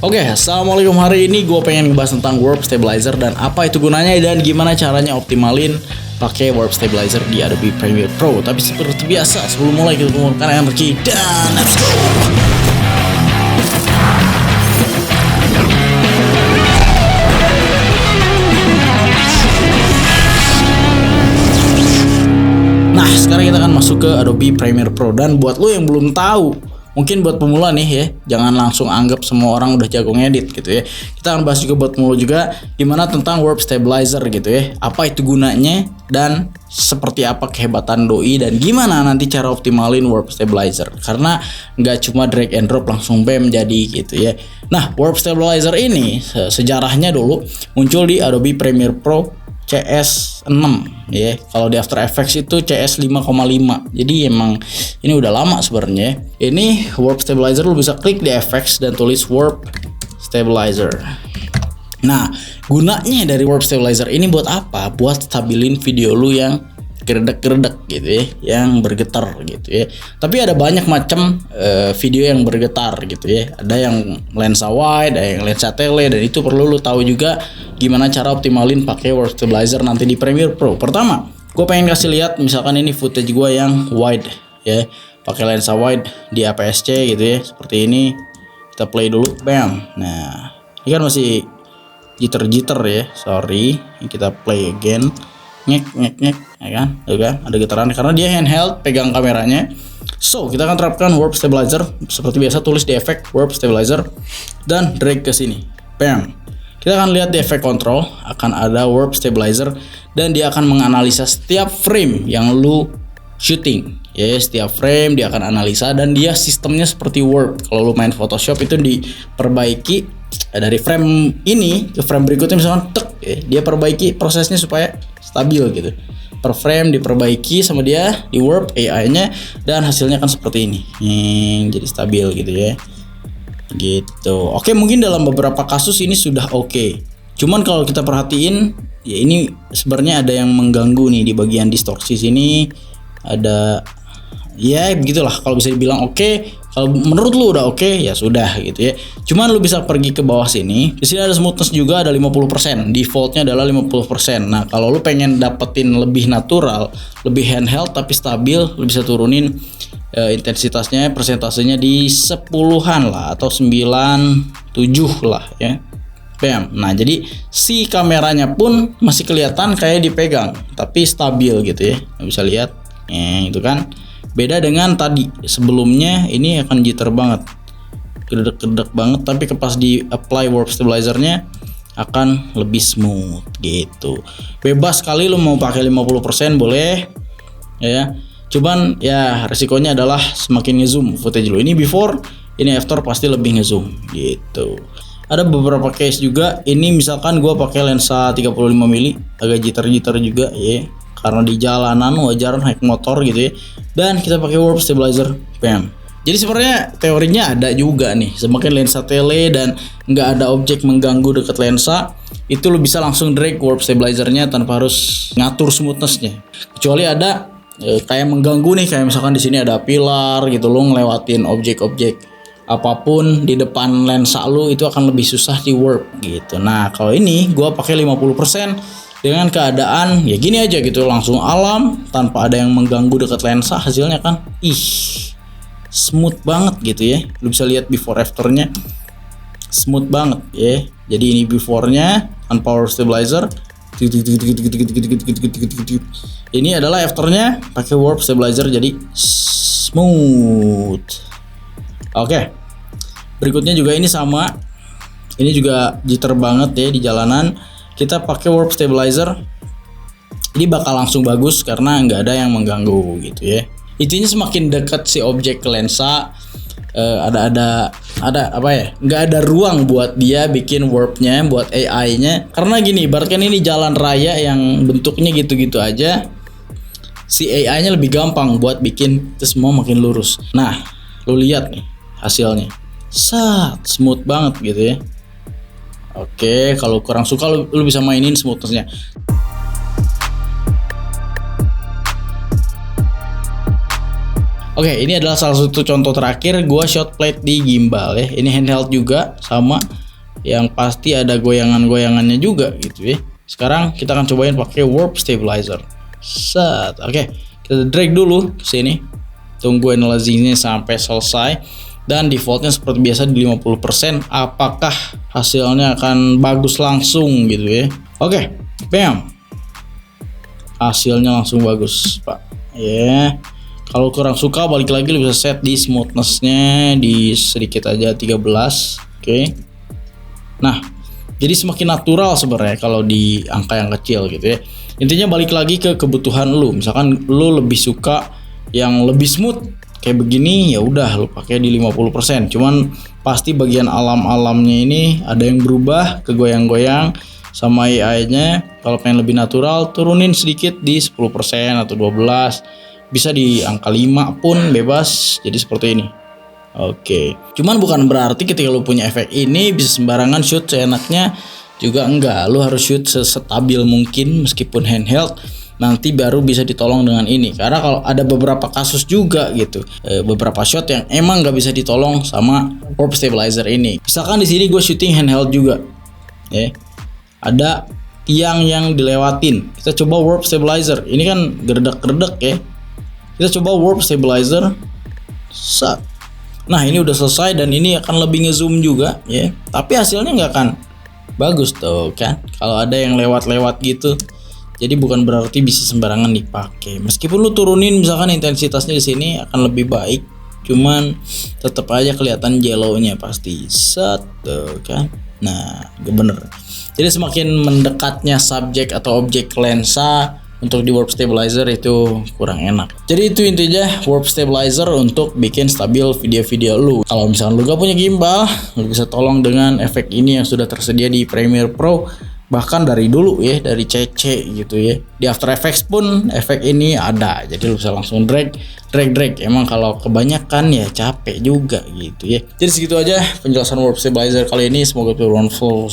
Oke, assalamualaikum. Hari ini gue pengen ngebahas tentang warp stabilizer dan apa itu gunanya dan gimana caranya optimalin pakai warp stabilizer di Adobe Premiere Pro. Tapi seperti biasa, sebelum mulai kita kumpulkan energi dan let's go. Nah, sekarang kita akan masuk ke Adobe Premiere Pro. Dan buat lo yang belum tahu, mungkin buat pemula nih ya, jangan langsung anggap semua orang udah jago ngedit gitu ya. Kita akan bahas juga buat pemula juga gimana tentang warp stabilizer gitu ya. Apa itu gunanya dan seperti apa kehebatan doi dan gimana nanti cara optimalin warp stabilizer. Karena nggak cuma drag and drop langsung bam jadi gitu ya. Nah, warp stabilizer ini sejarahnya dulu muncul di Adobe Premiere Pro CS6 ya. Kalau di After Effects itu CS 5,5. Jadi emang ini udah lama sebenarnya. Ini warp stabilizer, lu bisa klik di effects dan tulis warp stabilizer. Nah, gunanya dari warp stabilizer ini buat apa? Buat stabilin video lu yang geredek-geredek gitu ya, yang bergetar gitu ya. Tapi ada banyak macam video yang bergetar gitu ya. Ada yang lensa wide, ada yang lensa tele, dan itu perlu lu tahu juga gimana cara optimalin pakai warp stabilizer nanti di Premiere Pro. Pertama, gue pengen kasih lihat misalkan ini footage gue yang wide ya, pakai lensa wide di APS-C gitu ya, seperti ini. Kita play dulu, bam. Nah, ini kan masih jitter ya, sorry. Kita play again. Ngek ya kan, ada getaran karena dia handheld, pegang kameranya. So kita akan terapkan warp stabilizer seperti biasa, tulis di efek warp stabilizer dan drag ke sini, bam. Kita akan lihat di efek control akan ada warp stabilizer dan dia akan menganalisa setiap frame yang lu shooting ya. Setiap frame dia akan analisa dan dia sistemnya seperti warp. Kalau lu main Photoshop itu diperbaiki dari frame ini ke frame berikutnya, misalkan tek ya, dia perbaiki prosesnya supaya stabil gitu. Per frame diperbaiki sama dia, di warp AI-nya, dan hasilnya kan seperti ini. Jadi stabil gitu ya. Gitu. Oke, mungkin dalam beberapa kasus ini sudah oke. Cuman kalau kita perhatiin, ya ini sebenarnya ada yang mengganggu nih di bagian distorsi sini. Ada, ya begitulah. Kalau bisa dibilang oke. Kalau menurut lu udah oke, ya sudah gitu ya. Cuman lu bisa pergi ke bawah sini. Di sini ada smoothness juga, ada 50%. Defaultnya adalah 50%. Nah, kalau lu pengen dapetin lebih natural, lebih handheld tapi stabil, lu bisa turunin intensitasnya, persentasenya di 10-an lah atau 97 lah ya. Bam. Nah, jadi si kameranya pun masih kelihatan kayak dipegang, tapi stabil gitu ya. Lu bisa lihat. Itu kan. Beda dengan tadi sebelumnya, ini akan jitter banget, gedek-gedek banget, tapi pas di apply warp stabilizernya akan lebih smooth gitu. Bebas sekali lu mau pakai 50% boleh ya. Cuman ya resikonya adalah semakin ngezoom footage lu. Ini before, ini after pasti lebih ngezoom gitu. Ada beberapa case juga. Ini misalkan gua pakai lensa 35 mili, agak jitter-jitter juga ya. Karena di jalanan wajar naik motor gitu ya. Dan kita pakai warp stabilizer, bam. Jadi sebenarnya teorinya ada juga nih. Semakin lensa tele dan nggak ada objek mengganggu dekat lensa, itu lo bisa langsung drag warp stabilizernya tanpa harus ngatur smoothnessnya. Kecuali ada kayak mengganggu nih, kayak misalkan di sini ada pilar gitu, lo ngelewatin objek-objek apapun di depan lensa lo, itu akan lebih susah di warp gitu. Nah kalau ini gua pakai 50%. Dengan keadaan ya gini aja gitu, langsung alam tanpa ada yang mengganggu dekat lensa, hasilnya kan smooth banget gitu ya. Lu bisa lihat before afternya, smooth banget ya. Jadi ini beforenya tanpa warp stabilizer. Ini adalah afternya pakai warp stabilizer, jadi smooth. Oke. Berikutnya juga ini sama. Ini juga jitter banget ya di jalanan. Kita pakai warp stabilizer, ini bakal langsung bagus karena nggak ada yang mengganggu gitu ya. Intinya semakin dekat si objek ke lensa, ada apa ya? Nggak ada ruang buat dia bikin warpnya, buat AI-nya. Karena gini, ibaratkan ini jalan raya yang bentuknya gitu-gitu aja, si AI-nya lebih gampang buat bikin itu semua makin lurus. Nah, lu lihat nih hasilnya, smooth banget gitu ya. Oke, kalau kurang suka lu bisa mainin smoothnessnya. Oke, ini adalah salah satu contoh terakhir gua shot plate di gimbal ya. Ini handheld juga sama, yang pasti ada goyangan-goyangannya juga gitu ya. Sekarang kita akan cobain pakai warp stabilizer. Set. Oke, kita drag dulu ke sini. Tunggu analyzingnya sampai selesai. Dan defaultnya seperti biasa di 50%. Apakah hasilnya akan bagus langsung gitu ya? Oke, bam. Hasilnya langsung bagus, Pak. Ya. Kalau kurang suka balik lagi lu bisa set di smoothness-nya di sedikit aja 13. Oke. Nah, jadi semakin natural sebenarnya kalau di angka yang kecil gitu ya. Intinya balik lagi ke kebutuhan lu. Misalkan lu lebih suka yang lebih smooth kayak begini, ya udah lu pakai di 50%. Cuman pasti bagian alam-alamnya ini ada yang berubah, kegoyang-goyang sama AI-nya. Kalau pengen lebih natural, turunin sedikit di 10% atau 12. Bisa di angka 5 pun bebas, jadi seperti ini. Oke. Cuman bukan berarti ketika lu punya efek ini bisa sembarangan shoot seenaknya, juga enggak. Lu harus shoot sestabil mungkin meskipun handheld. Nanti baru bisa ditolong dengan ini. Karena kalau ada beberapa kasus juga gitu, beberapa shot yang emang nggak bisa ditolong sama warp stabilizer ini. Misalkan di sini gue shooting handheld juga, ya. Ada tiang yang dilewatin. Kita coba warp stabilizer. Ini kan gerdek-gerdek ya. Kita coba warp stabilizer. Set. Nah, ini udah selesai dan ini akan lebih ngezoom juga ya. Tapi hasilnya nggak akan bagus tuh kan. Kalau ada yang lewat-lewat gitu. Jadi bukan berarti bisa sembarangan dipakai. Meskipun lu turunin misalkan intensitasnya di sini akan lebih baik. Cuman tetap aja kelihatan yellow-nya pasti. Set tuh kan. Nah, bener. Jadi semakin mendekatnya subjek atau objek lensa untuk di warp stabilizer itu kurang enak. Jadi itu intinya warp stabilizer untuk bikin stabil video-video lu. Kalau misalnya lu gak punya gimbal, lu bisa tolong dengan efek ini yang sudah tersedia di Premiere Pro. Bahkan dari dulu ya, dari CC gitu ya. Di After Effects pun efek ini ada. Jadi lu bisa langsung drag. Emang kalau kebanyakan ya capek juga gitu ya. Jadi segitu aja penjelasan warp stabilizer kali ini. Semoga bermanfaat.